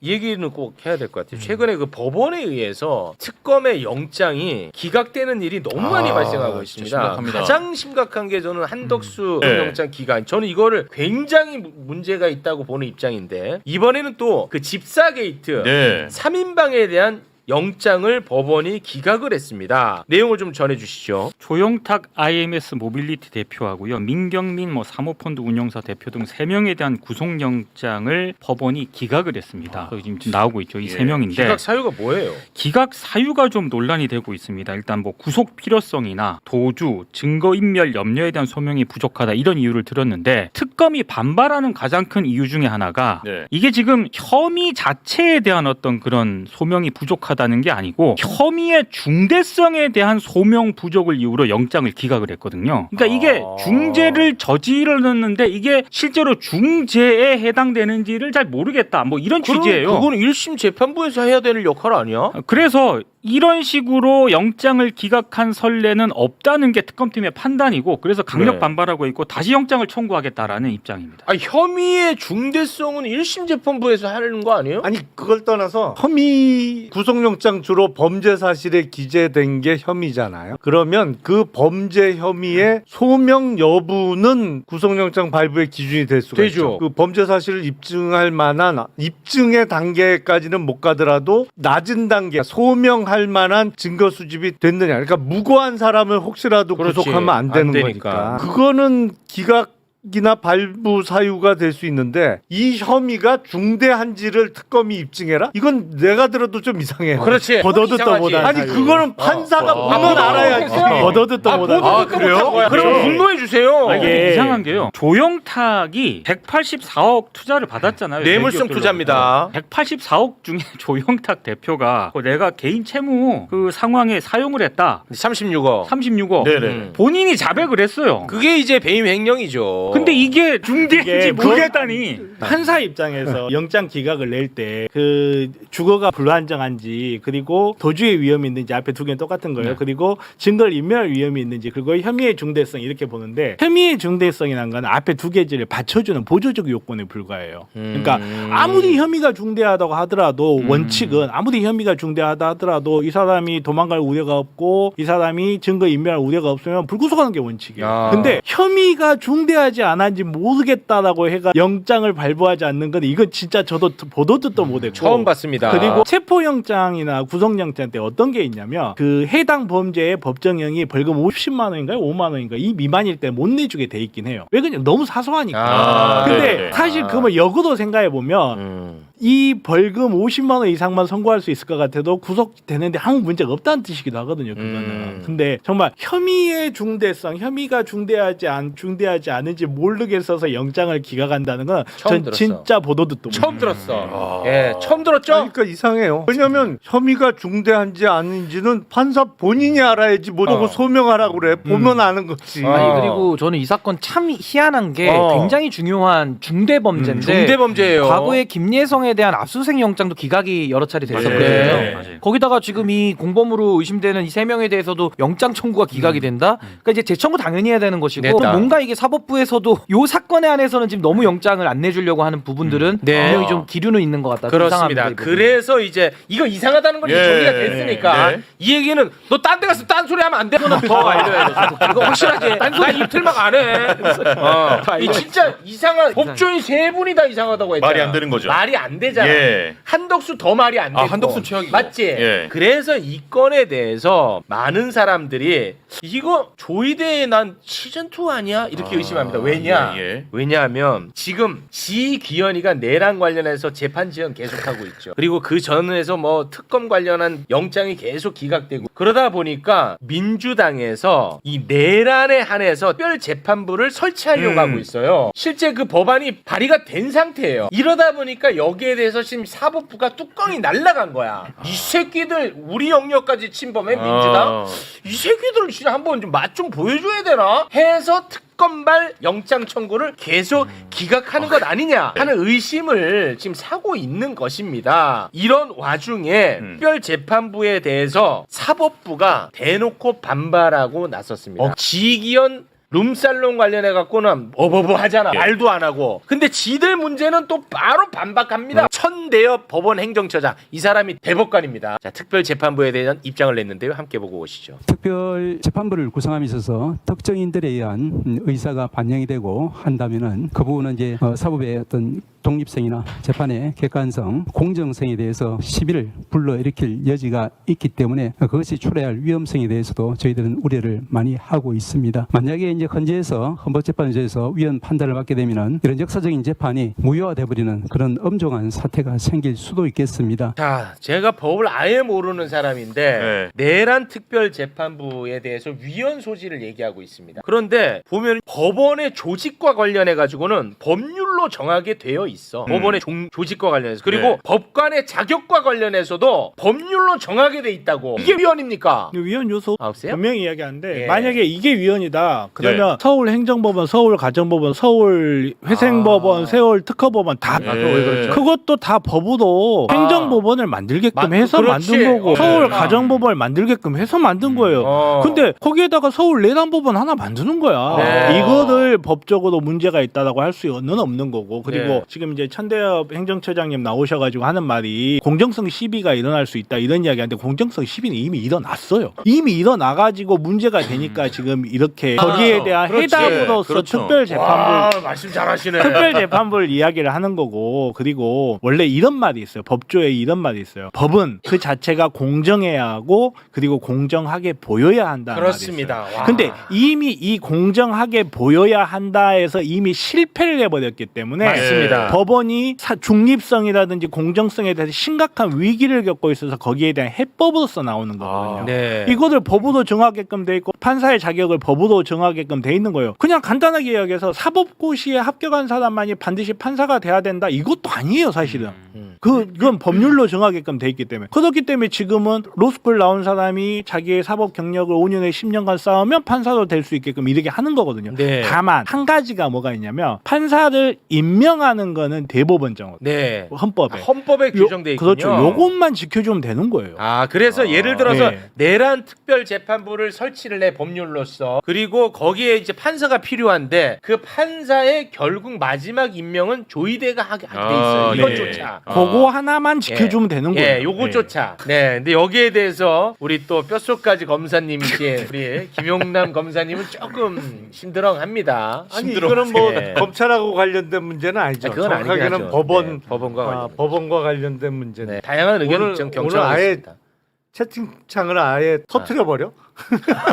이 얘기는 꼭 해야 될 것 같아요. 최근에 그 법원에 의해서 특검의 영장이 기각되는 일이 너무 많이 발생하고 있습니다. 심각합니다. 가장 심각한 게 저는 한덕수 영장 기각. 저는 이거를 굉장히 문제가 있다고 보는 입장인데 이번에는 또 그 집사 게이트 3인방에 대한 영장을 법원이 기각을 했습니다. 내용을 좀 전해주시죠. 조영탁 IMS 모빌리티 대표하고요, 민경민 사모펀드 운용사 대표 등 3명에 대한 구속영장을 법원이 기각을 했습니다. 지금 나오고 있죠. 이 3명인데 기각 사유가 뭐예요? 기각 사유가 좀 논란이 되고 있습니다. 일단 구속 필요성이나 도주, 증거인멸 염려에 대한 소명이 부족하다 이런 이유를 들었는데 특검이 반발하는 가장 큰 이유 중에 하나가 이게 지금 혐의 자체에 대한 어떤 그런 소명이 부족하다는 게 아니고 혐의의 중대성에 대한 소명 부족을 이유로 영장을 기각을 했거든요. 그러니까 이게 중죄를 저질렀는데 이게 실제로 중죄에 해당되는지를 잘 모르겠다. 이런 취지예요. 그거는 1심 재판부에서 해야 되는 역할 아니야? 그래서 이런 식으로 영장을 기각한 선례는 없다는 게 특검팀의 판단이고 그래서 강력 반발하고 있고 다시 영장을 청구하겠다라는 입장입니다. 혐의의 중대성은 1심 재판부에서 하는 거 아니에요? 아니 그걸 떠나서 혐의 구속영장 주로 범죄 사실에 기재된 게 혐의잖아요. 그러면 그 범죄 혐의의 소명 여부는 구속영장 발부의 기준이 될 수가 되죠. 있죠. 그 범죄 사실을 입증할 만한 입증의 단계까지는 못 가더라도 낮은 단계 소명할 만한 증거 수집이 됐느냐. 그러니까 무고한 사람을 혹시라도 구속하면 안 되는 거니까. 그거는 기각이나 발부 사유가 될 수 있는데 이 혐의가 중대한지를 특검이 입증해라? 이건 내가 들어도 좀 이상해요. 그렇지. 버더듣다보다. 아니 그거는 판사가 보면 알아야지. 버더듣다보다. 그래요? 그럼 분노해 주세요. 이게 이상한 게요. 조영탁이 184억 투자를 받았잖아요. 뇌물성 투자입니다. 184억 중에 조영탁 대표가 내가 개인 채무 그 상황에 사용을 했다. 36억. 36억. 본인이 자백을 했어요. 그게 이제 배임 횡령이죠. 근데 이게 중대인지 모르겠다니. 판사 입장에서 영장 기각을 낼 때 그 주거가 불안정한지 그리고 도주의 위험이 있는지 앞에 두 개는 똑같은 거예요. 그리고 증거를 인멸 위험이 있는지 그리고 혐의의 중대성 이렇게 보는데 혐의의 중대성이라는 건 앞에 두 개를 받쳐주는 보조적 요건에 불과해요. 그러니까 아무리 혐의가 중대하다고 하더라도 원칙은 아무리 혐의가 중대하다 하더라도 이 사람이 도망갈 우려가 없고 이 사람이 증거 인멸할 우려가 없으면 불구속하는 게 원칙이에요. 근데 혐의가 중대하지 않은지 모르겠다라고 해가 영장을 발부하지 않는 건 이건 진짜 저도 보도 듣도 못했고 처음 봤습니다. 그리고 체포영장이나 구속영장 때 어떤 게 있냐면 그 해당 범죄의 법정형이 벌금 50만 원인가요? 5만 원인가 이 미만일 때 못 내주게 돼 있긴 해요. 왜 그냥 너무 사소하니까. 근데 사실 그러면 역으로 생각해 보면 이 벌금 50만 원 이상만 선고할 수 있을 것 같아도 구속되는데 아무 문제가 없다는 뜻이기도 하거든요. 그거는. 근데 정말 혐의의 중대성, 혐의가 중대하지 않은지 모르게 써서 영장을 기각한다는 건 전 진짜 보도 듣도 처음 들었어. 예, 처음 들었죠? 그러니까 이상해요. 왜냐하면 혐의가 중대한지 아닌지는 판사 본인이 알아야지 뭐 보고 소명하라고 그래. 보면 아는 거지. 아니 그리고 저는 이 사건 참 희한한 게 굉장히 중요한 중대범죄인데 중대범죄예요. 과거에 김예성에 대한 압수수색 영장도 기각이 여러 차례 됐었거든요. 맞아요. 거기다가 지금 이 공범으로 의심되는 이 3명에 대해서도 영장 청구가 기각이 된다. 그러니까 이제 재청구 당연히 해야 되는 것이고 냈다. 뭔가 이게 사법부에서도 요 사건에 한해서는 지금 너무 영장을 안 내주려고 하는 부분들은 분명히 좀 기류는 있는 것 같다. 그렇습니다. 이상합니다, 그래서 이제 이거 이상하다는 건 정리가 됐으니까 이 얘기는 너 딴 데 가서 딴 소리 하면 안 돼. 너는 더 알려야 돼. 이거 확실하게. 나 이틀 막 안 해. 이 진짜 이상한 법조인 세 분이 다 이상하다고 했잖아. 말이 안 되는 거죠. 말이 안 되잖아. 한덕수 더 말이 안 되고. 한덕수 최악이고. 맞지? 그래서 이 건에 대해서 많은 사람들이 이거 조이대에 난 시즌2 아니야? 이렇게 의심합니다. 왜냐? 왜냐하면 지금 지귀현이가 내란 관련해서 재판 지연 계속하고 있죠. 그리고 그 전에서 뭐 특검 관련한 영장이 계속 기각되고 그러다 보니까 민주당에서 이 내란에 한해서 특별 재판부를 설치하려고 하고 있어요. 실제 그 법안이 발의가 된 상태예요. 이러다 보니까 여기에 대해서 지금 사법부가 뚜껑이 날아간 거야. 이 새끼들 우리 영역까지 침범해 민주당. 이 새끼들 진짜 한번 좀 맛 좀 보여줘야 되나? 해서 특검발 영장 청구를 계속 기각하는 것 아니냐 하는 의심을 지금 사고 있는 것입니다. 이런 와중에 특별재판부에 대해서 사법부가 대놓고 반발하고 나섰습니다. 지기현 룸살롱 관련해 갖고는 어버버 하잖아. 말도 안 하고. 근데 지들 문제는 또 바로 반박합니다. 천대엽 법원 행정처장 이 사람이 대법관입니다. 자, 특별재판부에 대한 입장을 냈는데요. 함께 보고 오시죠. 특별재판부를 구성함에 있어서 특정인들에 의한 의사가 반영이 되고 한다면은 그 부분은 이제 사법의 어떤 독립성이나 재판의 객관성, 공정성에 대해서 시비를 불러일으킬 여지가 있기 때문에 그것이 초래할 위험성에 대해서도 저희들은 우려를 많이 하고 있습니다. 만약에 이제 헌재에서 헌법재판소에서 위헌 판단을 받게 되면은 이런 역사적인 재판이 무효화돼 버리는 그런 엄중한 사태가 생길 수도 있겠습니다. 자, 제가 법을 아예 모르는 사람인데 내란 특별재판부에 대해서 위헌 소지를 얘기하고 있습니다. 그런데 보면 법원의 조직과 관련해 가지고는 법률로 정하게 되어 있어. 법원의 조직과 관련해서. 그리고 법관의 자격과 관련해서도 법률로 정하게 돼 있다고. 이게 위헌입니까? 위헌 요소 없어요? 분명히 이야기하는데 예. 만약에 이게 위헌이다. 그러면 서울행정법원, 서울가정법원, 서울회생법원, 서울특허법원 다 왜 그렇죠? 그것도 다 법으로 행정법원을 만들게끔 해서 그렇지. 만든 거고 어. 서울가정법원을 만들게끔 해서 만든 거예요. 근데 거기에다가 서울 내란법원 하나 만드는 거야. 네. 이거를 법적으로 문제가 있다라고 할 수는 없는 거고. 그리고 네. 지금 이제 천대엽 행정처장님 나오셔가지고 하는 말이 공정성 시비가 일어날 수 있다 이런 이야기하는데 공정성 시비는 이미 일어났어요. 이미 일어나가지고 문제가 되니까 지금 이렇게 거기에 대한 그렇지. 해답으로서 그렇죠. 특별재판부 말씀 잘하시네. 특별재판부를 이야기를 하는 거고 그리고 원래 이런 말이 있어요. 법조에 이런 말이 있어요. 법은 그 자체가 공정해야 하고 그리고 공정하게 보여야 한다는 그렇습니다. 말이 있어요. 와. 근데 이미 이 공정하게 보여야 한다에서 이미 실패를 해버렸기 때문에 맞습니다. 법원이 중립성이라든지 공정성에 대해서 심각한 위기를 겪고 있어서 거기에 대한 해법으로서 나오는 거거든요. 네. 이거를 법으로 정하게끔 돼 있고 판사의 자격을 법으로 정하게끔 돼 있는 거예요. 그냥 간단하게 이야기해서 사법고시에 합격한 사람만이 반드시 판사가 돼야 된다. 이것도 아니에요, 사실은. 그건 법률로 정하게끔 돼 있기 때문에. 그렇기 때문에 지금은 로스쿨 나온 사람이 자기의 사법 경력을 5년에 10년간 쌓으면 판사도 될 수 있게끔 이렇게 하는 거거든요. 네. 다만 한 가지가 뭐가 있냐면 판사를 임명하는 거는 대법원정 네. 헌법에. 헌법에 규정돼 있군요. 그렇죠. 요것만 지켜주면 되는 거예요. 아, 그래서 예를 들어서 네. 내란 특별재판부를 설치를 해 법률로서 그리고 거기에 이제 판사가 필요한데 그 판사의 결국 마지막 임명은 조의대가 하게 돼 있어요. 네. 이것조차. 그거 하나만 지켜주면 되는 거예요. 예, 요거조차. 네. 근데 여기에 대해서 우리 또 뼛속까지 검사님이신 우리 김용남 검사님은 조금 심드렁합니다. 아니 이거는 뭐 예. 검찰하고 관련된 문제는 아니죠. 아, 그건 아니긴 정확하게는 하죠. 법원 네, 법원과 관련된 법원과 관련된 문제네. 네, 다양한 의견을 오늘- 좀 오늘 경청하고 아예 있습니다. 채팅창을 아예 터트려 버려.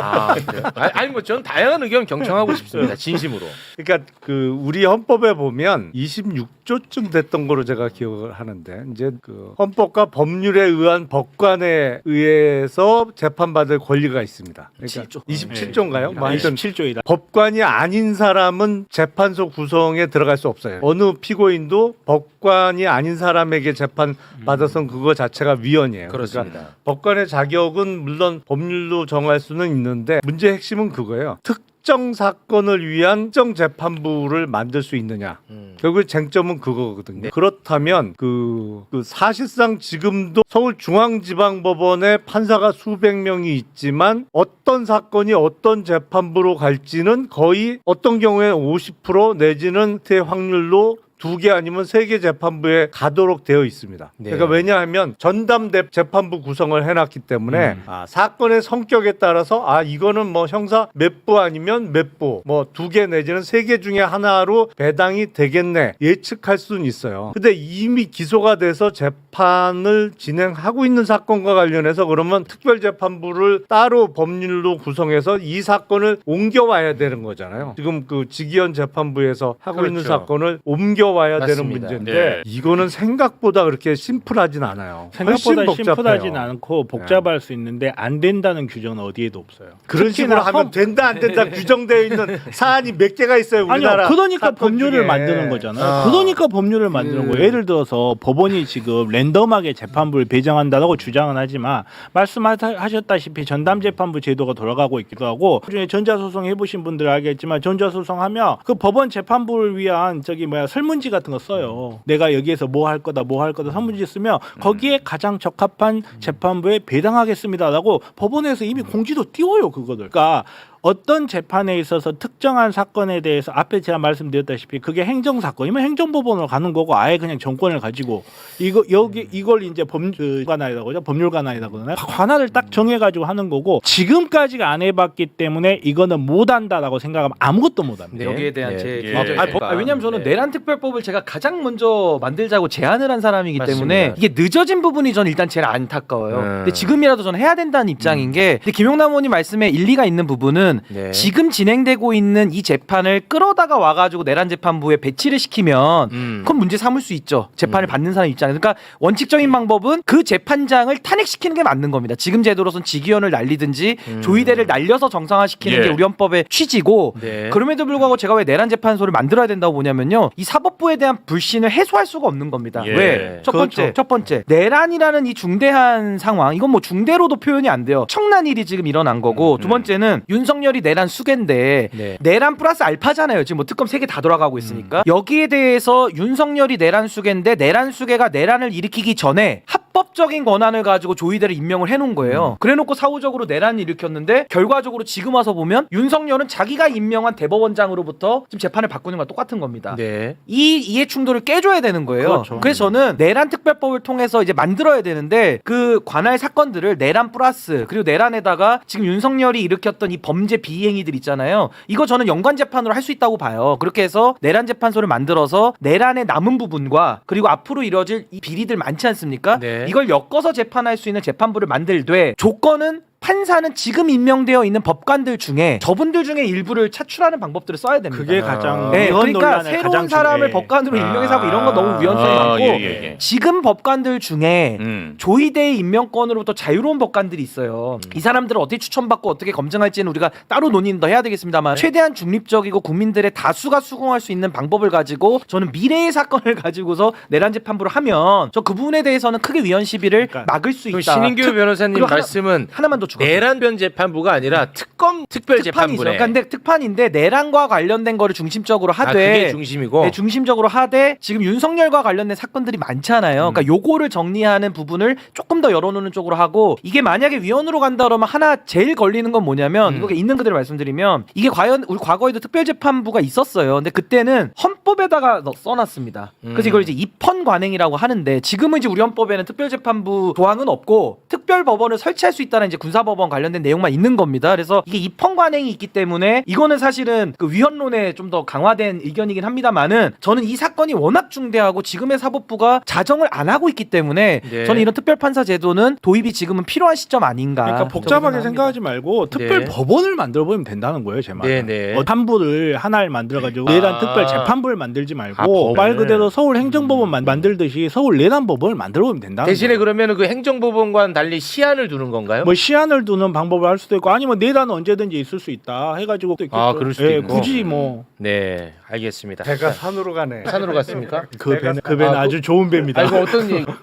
아, 그래요? 아니 뭐 저는 다양한 의견 경청하고 싶습니다. 진심으로. 그러니까 그 우리 헌법에 보면 26조쯤 됐던 거로 제가 기억을 하는데 이제 그 헌법과 법률에 의한 법관에 의해서 재판받을 권리가 있습니다. 그러니까 27조인가요? 뭐 하여튼 27조이다. 법관이 아닌 사람은 재판소 구성에 들어갈 수 없어요. 어느 피고인도 법관이 아닌 사람에게 재판 받아선 그거 자체가 위헌이에요. 그렇습니다. 그러니까 법관의 자격은 물론 법률로 정할 수는 있는데 문제의 핵심은 그거예요. 특정 사건을 위한 특정 재판부를 만들 수 있느냐. 결국 쟁점은 그거거든요. 네. 그렇다면 그 사실상 지금도 서울중앙지방법원에 판사가 수백 명이 있지만 어떤 사건이 어떤 재판부로 갈지는 거의 어떤 경우에 50% 내지는 대 확률로 2개 아니면 3개 재판부에 가도록 되어 있습니다. 네. 그러니까 왜냐하면 전담 재판부 구성을 해놨기 때문에 사건의 성격에 따라서 이거는 뭐 형사 몇 부 아니면 몇 부, 뭐 2개 내지는 3개 중에 하나로 배당이 되겠네 예측할 수는 있어요. 근데 이미 기소가 돼서 재판을 진행하고 있는 사건과 관련해서 그러면 특별재판부를 따로 법률로 구성해서 이 사건을 옮겨와야 되는 거잖아요. 지금 그 직위원 재판부에서 하고 있는 그렇죠. 사건을 옮겨와야 되는 맞습니다. 문제인데 네. 이거는 생각보다 그렇게 심플하진 않아요. 생각보다 훨씬 심플하진 복잡해요. 않고 복잡할 수 있는데 안 된다는 규정은 어디에도 없어요. 그런 식으로 특히나 하면 된다 안 된다 규정되어 있는 사안이 몇 개가 있어요. 우리나라 아니요, 그러니까 사건 법률을 중에. 만드는 거잖아요. 그러니까 법률을 만드는 거예요. 예를 들어서 법원이 지금 랜덤하게 재판부를 배정한다고 주장은 하지만 말씀하셨다시피 전담재판부 제도가 돌아가고 있기도 하고 그중에 전자소송 해보신 분들 알겠지만 전자소송하면 그 법원 재판부를 위한 설문지 같은 거 써요. 내가 여기에서 뭐 할 거다 설문지 쓰면 거기에 가장 적합한 재판부에 배당하겠습니다라고 법원에서 이미 공지도 띄워요 그거를. 그러니까 어떤 재판에 있어서 특정한 사건에 대해서 앞에 제가 말씀드렸다시피 그게 행정 사건이면 행정법원으로 가는 거고 아예 그냥 정권을 가지고 이걸 이제 관할이라고 하죠. 법률 관할이라고 하나요? 관할을 딱 정해가지고 하는 거고 지금까지가 안 해봤기 때문에 이거는 못한다라고 생각하면 아무것도 못합니다. 네. 여기에 대한 네. 제 예. 기대가 왜냐하면 저는 내란 특별법을 제가 가장 먼저 만들자고 제안을 한 사람이기 맞습니다. 때문에 이게 늦어진 부분이 저는 일단 제일 안타까워요. 근데 지금이라도 저는 해야 된다는 입장인 게 근데 김용남 의원님 말씀에 일리가 있는 부분은 네. 지금 진행되고 있는 이 재판을 끌어다가 와가지고 내란 재판부에 배치를 시키면 그건 문제 삼을 수 있죠. 재판을 받는 사람 입장에서. 그러니까 원칙적인 방법은 그 재판장을 탄핵시키는 게 맞는 겁니다. 지금 제도로선 직위원을 날리든지 조의대를 날려서 정상화시키는 예. 게 우리 헌법의 취지고 네. 그럼에도 불구하고 제가 왜 내란 재판소를 만들어야 된다고 보냐면요. 이 사법부에 대한 불신을 해소할 수가 없는 겁니다. 예. 왜? 그렇죠. 첫 번째. 내란이라는 이 중대한 상황. 이건 뭐 중대로도 표현이 안 돼요. 청난 일이 지금 일어난 거고. 두 번째는 윤석열이 내란 수괴인데 네. 내란 플러스 알파잖아요. 지금 뭐 특검 3개 다 돌아가고 있으니까. 여기에 대해서 윤석열이 내란 수괴인데 내란 수괴가 내란을 일으키기 전에 합법적인 권한을 가지고 조의대를 임명을 해놓은 거예요. 그래놓고 사후적으로 내란을 일으켰는데 결과적으로 지금 와서 보면 윤석열은 자기가 임명한 대법원장으로부터 지금 재판을 바꾸는 거랑 똑같은 겁니다. 네. 이 이해 충돌을 깨줘야 되는 거예요. 그렇죠. 그래서 저는 내란 특별법을 통해서 이제 만들어야 되는데 그 관할 사건들을 내란 플러스 그리고 내란에다가 지금 윤석열이 일으켰던 이 범죄 비행위들 있잖아요. 이거 저는 연관 재판으로 할 수 있다고 봐요. 그렇게 해서 내란 재판소를 만들어서 내란의 남은 부분과 그리고 앞으로 이뤄질 이 비리들 많지 않습니까? 네. 이걸 엮어서 재판할 수 있는 재판부를 만들되 조건은 판사는 지금 임명되어 있는 법관들 중에 저분들 중에 일부를 차출하는 방법들을 써야 됩니다. 그게 가장 네, 이번 그러니까 논란의 새로운 가장 사람을 중요해. 법관으로 임명해서 하고 이런 거 너무 위헌성이 많고 예. 지금 법관들 중에 조의대의 임명권으로부터 자유로운 법관들이 있어요. 이 사람들을 어떻게 추천받고 어떻게 검증할지는 우리가 따로 논의는 더 해야 되겠습니다만 최대한 중립적이고 국민들의 다수가 수긍할 수 있는 방법을 가지고 저는 미래의 사건을 가지고서 내란 재판부를 하면 저 그 부분에 대해서는 크게 위헌 시비를 그러니까 막을 수 그럼 있다. 신인규 변호사님 그리고 말씀은 하나만 더 추가. 내란변 재판부가 아니라 특검 특별 특판이죠. 재판부네. 그러니까 근데 특판인데 내란과 관련된 거를 중심적으로 아, 하되 그게 중심이고. 네, 중심적으로 하되 지금 윤석열과 관련된 사건들이 많잖아요. 그러니까 요거를 정리하는 부분을 조금 더 열어놓는 쪽으로 하고 이게 만약에 위헌으로 간다 그러면 하나 제일 걸리는 건 뭐냐면 이거 있는 그대로 말씀드리면 이게 과연 우리 과거에도 특별재판부가 있었어요. 근데 그때는 헌법에다가 써놨습니다. 그래서 이걸 이제 입헌 관행이라고 하는데 지금은 이제 우리 헌법에는 특별재판부 조항은 없고 특별법원을 설치할 수 있다는 이제 군사법원 관련된 내용만 있는 겁니다. 그래서 이게 입헌 관행이 있기 때문에 이거는 사실은 그 위헌론에 좀 더 강화된 의견이긴 합니다만은 저는 이 사건이 워낙 중대하고 지금의 사법부가 자정을 안 하고 있기 때문에 네. 저는 이런 특별판사 제도는 도입이 지금은 필요한 시점 아닌가. 그러니까 복잡하게 생각하지 말고 특별 네. 법원을 만들어 보면 된다는 거예요, 제 말은. 네. 판부를 하나를 만들어 가지고 내란 특별 재판부를 만들지 말고 법원을. 말 그대로 서울 행정법원 만들듯이 서울 내란 법원을 만들어 보면 된다는 대신에 거예요. 그러면 그 행정법원과는 달리 시한을 두는 건가요? 뭐 시한을 두는 방법을 할 수도 있고 아니면 내란은 언제든지 있을 수 있다 해가지고 또 아, 그럴 수도 있고. 굳이 뭐 네, 알겠습니다. 배가 산으로 가네. 산으로 갔습니까? 그 배는 아, 아주 좋은 배입니다. 아, 이거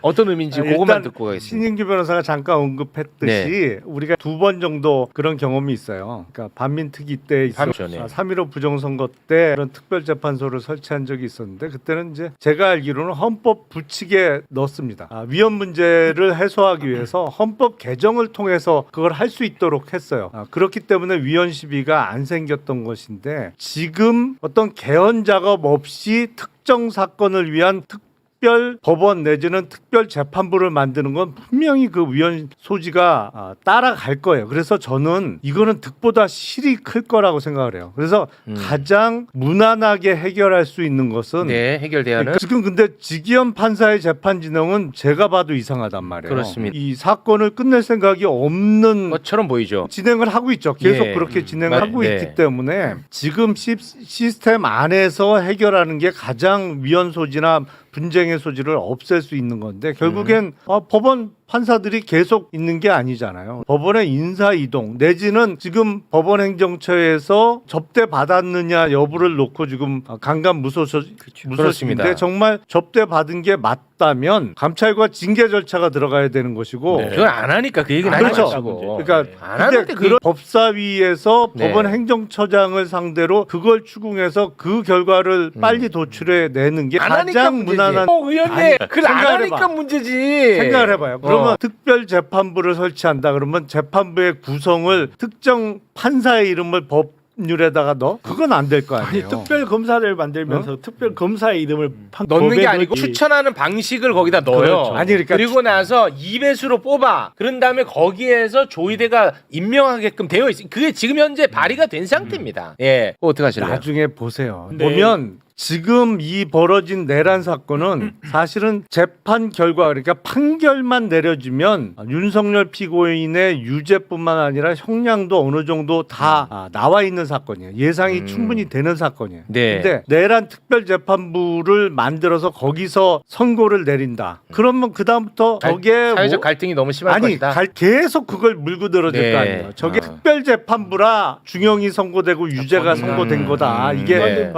어떤 의미인지 그것만 일단 듣고 가겠습니다. 신인규 변호사가 잠깐 언급했듯이 우리가 2번 정도 그런 경험이 있어요. 그러니까 반민특위 때 있었 전에. 3.15 부정선거 때 그런 특별재판소를 설치한 적이 있었는데 그때는 이제 제가 알기로는 헌법 부칙에 넣었습니다. 위헌 문제를 해소하기 위해서 헌법 개정을 통해서 그걸 할 수 있도록 했어요. 그렇기 때문에 위헌 시비가 안 생겼던 것인데 지금 어떤 개헌 작업 없이 특정 사건을 위한 특별 법원 내지는 특별 재판부를 만드는 건 분명히 그 위헌 소지가 따라갈 거예요. 그래서 저는 이거는 득보다 실이 클 거라고 생각을 해요. 그래서 가장 무난하게 해결할 수 있는 것은 네, 해결대안은 지금 근데 지기현 판사의 재판 진행은 제가 봐도 이상하단 말이에요. 그렇습니다. 이 사건을 끝낼 생각이 없는 것처럼 보이죠. 진행을 하고 있죠. 계속 예. 그렇게 진행을 하고 네. 있기 때문에 지금 시스템 안에서 해결하는 게 가장 위헌 소지나 분쟁의 소지를 없앨 수 있는 건데 결국엔 법원 판사들이 계속 있는 게 아니잖아요. 법원의 인사 이동 내지는 지금 법원 행정처에서 접대 받았느냐 여부를 놓고 지금 강간 무소식인데 그렇습니다. 정말 접대 받은 게 맞다. 없다면 감찰과 징계 절차가 들어가야 되는 것이고 그걸 안 하니까 그 얘기는 그렇죠. 하지 마시고. 그러니까 안 하는데 근데 그게 그런 법사위에서 네. 법원 행정처장을 상대로 그걸 추궁해서 그 결과를 빨리 도출해 내는 게 안 하니까 가장 문제지. 무난한 의원님 그걸 안 생각을 하니까 해봐. 문제지. 생각을 해봐요. 그러면 특별재판부를 설치한다 그러면 재판부의 구성을 특정 판사의 이름을 법률에다가 넣어? 그건 안 될 거 아니 아니에요. 특별 검사를 만들면서 특별 검사의 이름을 넣는 게 법에 아니고 넣지. 추천하는 방식을 거기다 넣어요. 그렇죠. 아니, 그러니까 그리고 나서 2배수로 뽑아. 그런 다음에 거기에서 조희대가 임명하게끔 되어 있어. 그게 지금 현재 발의가 된 상태입니다. 예. 그거 어떻게 하실래요? 나중에 보세요. 근데- 보면 지금 이 벌어진 내란 사건은 사실은 재판 결과 그러니까 판결만 내려지면 윤석열 피고인의 유죄뿐만 아니라 형량도 어느 정도 다 나와 있는 사건이에요. 예상이 충분히 되는 사건이에요. 네. 근데 내란 특별재판부를 만들어서 거기서 선고를 내린다. 그러면 그 다음부터 저게 사회적 갈등이 너무 심할 아니 것이다. 계속 그걸 물고 늘어질 네. 거 아니에요. 저게 아. 특별재판부라 중형이 선고되고 유죄가 선고된 거다. 이게 네.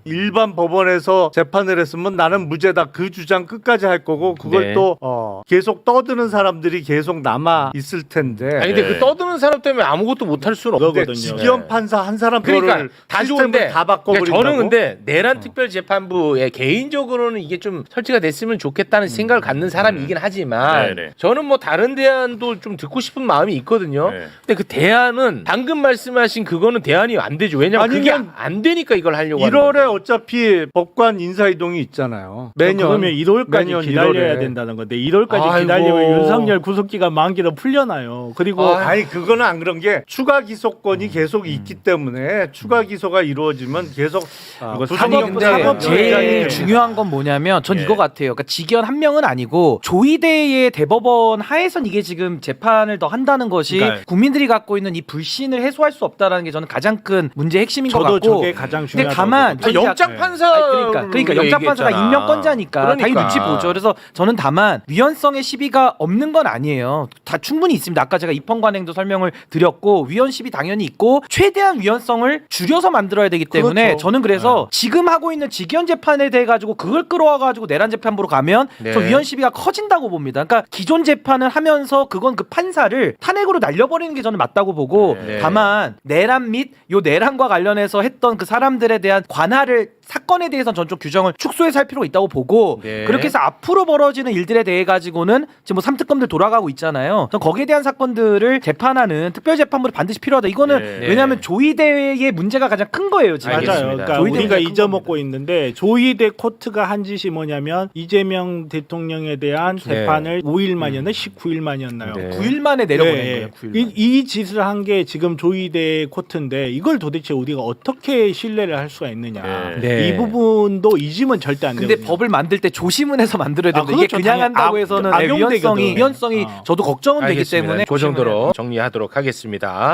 일반 법원에서 재판을 했으면 나는 무죄다 그 주장 끝까지 할 거고 그걸 네. 또 계속 떠드는 사람들이 계속 남아 있을 텐데. 아니 근데 그 떠드는 사람 때문에 아무것도 못 할 수는 없거든요. 근데 직연 판사 한 사람 그러니까 그거를 다 시스템을 좋은데 다 바꿔버린다고. 그러니까 저는 근데 내란 특별재판부에 개인적으로는 이게 좀 설치가 됐으면 좋겠다는 생각을 갖는 사람이긴 하지만 네네. 저는 뭐 다른 대안도 좀 듣고 싶은 마음이 있거든요. 네. 근데 그 대안은 방금 말씀하신 그거는 대안이 안 되죠. 왜냐면 그게 아니면 안 되니까 이걸 하려고 하는 1월에 거예요. 어차피 법관 인사이동이 있잖아요. 매년 그러면 1월까지 매년 기다려야 1월에. 된다는 건데 1월까지 아이고. 기다리면 윤석열 구속기간 만기도 풀려나요. 그리고 아니 그거는 안 그런 게 추가 기소권이 계속 있기 때문에 추가 기소가 이루어지면 계속 근데 제일 중요한 건 뭐냐면 전 이거 같아요. 그러니까 직원 한 명은 아니고 조희대의 대법원 하에선 이게 지금 재판을 더 한다는 것이 그러니까. 국민들이 갖고 있는 이 불신을 해소할 수 없다라는 게 저는 가장 큰 문제 핵심인 것 저도 같고. 저게 가장 근데 중요하다고 다만 보거든요. 영장 판사 그러니까 영장 판사가 임명권자니까 당연히 눈치 보죠. 그래서 저는 다만 위헌성의 시비가 없는 건 아니에요. 다 충분히 있습니다. 아까 제가 입헌관행도 설명을 드렸고 위헌 시비 당연히 있고 최대한 위헌성을 줄여서 만들어야 되기 때문에 그렇죠. 저는 그래서 지금 하고 있는 직연 재판에 대해 가지고 그걸 끌어와 가지고 내란 재판부로 가면 네. 저 위헌 시비가 커진다고 봅니다. 그러니까 기존 재판을 하면서 그건 그 판사를 탄핵으로 날려버리는 게 저는 맞다고 보고 네. 다만 내란 및 요 내란과 관련해서 했던 그 사람들에 대한 관할을 사건에 대해서는 전 좀 규정을 축소해서 할 필요가 있다고 보고 네. 그렇게 해서 앞으로 벌어지는 일들에 대해 가지고는 지금 뭐 삼특검들 돌아가고 있잖아요. 전 거기에 대한 사건들을 재판하는 특별재판부를 반드시 필요하다. 이거는 네. 왜냐하면 조희대의 문제가 가장 큰 거예요 지금. 알겠습니다. 맞아요. 그러니까 조희대 우리가 문제가 큰 잊어먹고 있는데 조희대 코트가 한 짓이 뭐냐면 이재명 대통령에 대한 재판을 5일 만이었나 19일 만이었나요? 네. 9일 만에 내려보낸 네. 거예요. 9일 만에. 이 짓을 한 게 지금 조희대 코트인데 이걸 도대체 우리가 어떻게 신뢰를 할 수가 있느냐. 네. 이 부분도 잊으면 절대 안 근데 되거든요. 법을 만들 때 조심은 해서 만들어야 되는데 이게 그렇죠. 그냥 당연히 한다고 해서는 악용되거든. 위헌성이 저도 걱정은 되기 알겠습니다. 때문에 그 정도로 정리하도록 하겠습니다.